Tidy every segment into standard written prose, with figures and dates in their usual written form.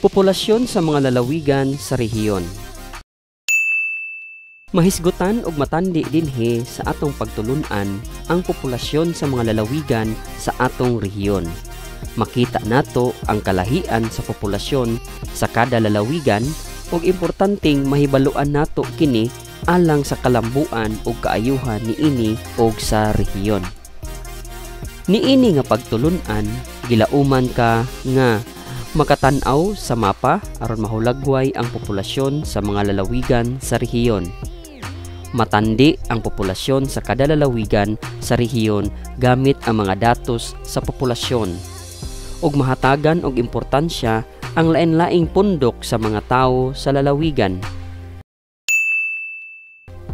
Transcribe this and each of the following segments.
Populasyon sa mga lalawigan sa rehiyon. Mahisgutan og matandi dinhi sa atong pagtulun-an ang populasyon sa mga lalawigan sa atong rehiyon. Makita nato ang kalahian sa populasyon sa kada lalawigan ug importanteng mahibaluan nato kini alang sa kalambuan ug kaayuhan niini og sa rehiyon. Niini nga pagtulun-an gilauman ka nga makatan-aw sa mapa aron mahulagway ang populasyon sa mga lalawigan sa rehiyon. Matandi ang populasyon sa kada lalawigan sa rehiyon gamit ang mga datos sa populasyon. Ug mahatagan og importansya ang lain-laing pundok sa mga tawo sa lalawigan.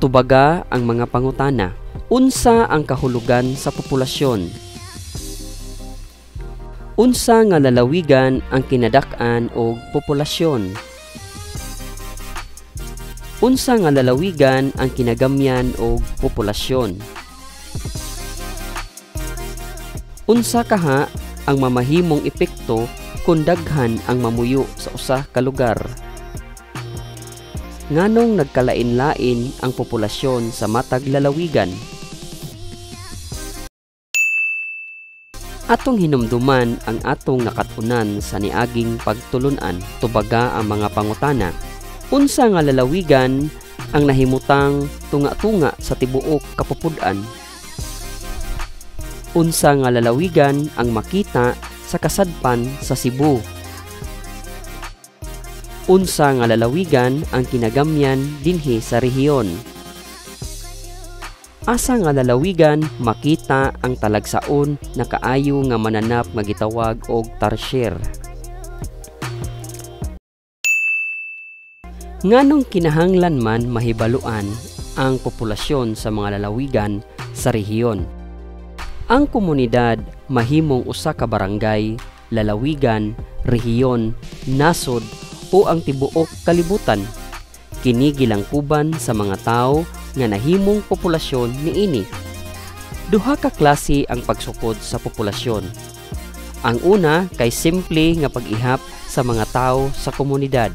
Tubaga ang mga pangutana. Unsa ang kahulugan sa populasyon? Unsa nga lalawigan ang kinadak-an og populasyon? Unsa nga lalawigan ang kinagamyan og populasyon? Unsa kaha ang mamahimong epekto kung daghan ang mamuyo sa usa ka lugar? Nganong nagkalain-lain ang populasyon sa matag lalawigan? Atong hinumduman ang atong nakatunan sa niaging pagtulun-an. Tubaga ang mga pangutana. Unsa nga lalawigan ang nahimutang tunga-tunga sa tibuok kapupud-an? Unsa nga lalawigan ang makita sa kasadpan sa Cebu? Unsa nga lalawigan ang kinagamyan dinhi sa rehiyon? Asa nga lalawigan makita ang talagsaon na kaayo nga mananap nga gitawag og tarsier? Nganong kinahanglan man mahibaluan ang populasyon sa mga lalawigan sa rehiyon? Ang komunidad mahimong usa ka barangay, lalawigan, rehiyon, nasod o ang tibuok kalibutan. Kini gilangkuban sa mga tawo nga nahimong populasyon niini. Duha ka klase ang pagsukod sa populasyon. Ang una kay simple nga pag-ihap sa mga tawo sa komunidad.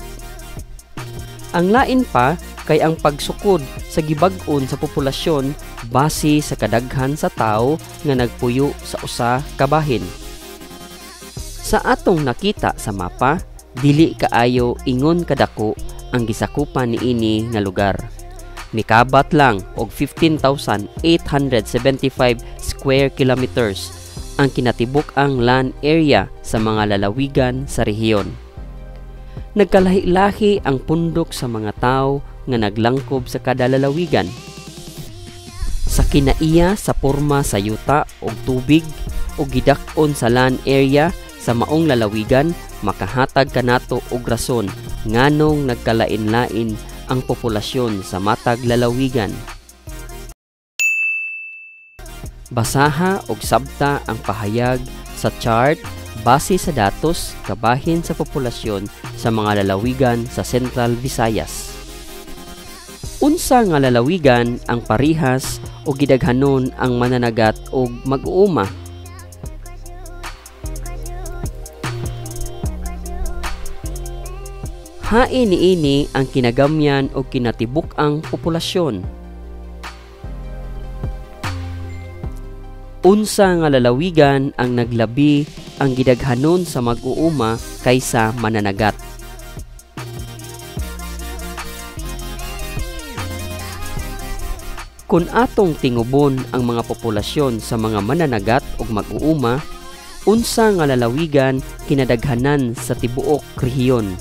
Ang lain pa kay ang pagsukod sa gibag-on sa populasyon base sa kadaghan sa tawo nga nagpuyo sa usa ka bahin. Sa atong nakita sa mapa, dili kaayo ingon kadako ang gisakupan niini nga lugar. Mikabat lang og 15,875 square kilometers ang kinatibuk-ang land area sa mga lalawigan sa rehiyon. Nagkalahi-lahi ang pundok sa mga tawo nga naglangkob sa kada lalawigan. Sa kinaiya sa porma sa yuta og tubig o gidak-on sa land area sa maong lalawigan, makahatag kanato og rason nganong nagkalain-lain ang populasyon sa matag lalawigan. Basaha og sabta ang pahayag sa chart base sa datos kabahin sa populasyon sa mga lalawigan sa Central Visayas. Unsa nga lalawigan ang parihas o gidaghanon ang mananagat og mag-uuma? Hain niini ang kinagamyan o kinatibuk-ang populasyon. Unsa nga lalawigan ang naglabi ang gidaghanon sa mag-uuma kaysa mananagat? Kung atong tingubon ang mga populasyon sa mga mananagat ug mag-uuma, unsa nga lalawigan kinadaghanan sa tibuok rehiyon?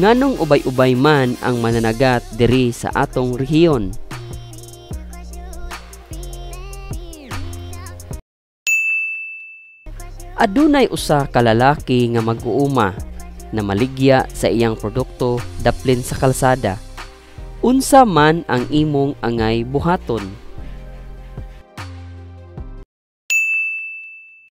Nganong ubay-ubay man ang mananagat diri sa atong rehiyon? Adunay usa ka lalaki nga mag-uuma na maligya sa iyang produkto daplin sa kalsada. Unsa man ang imong angay buhaton?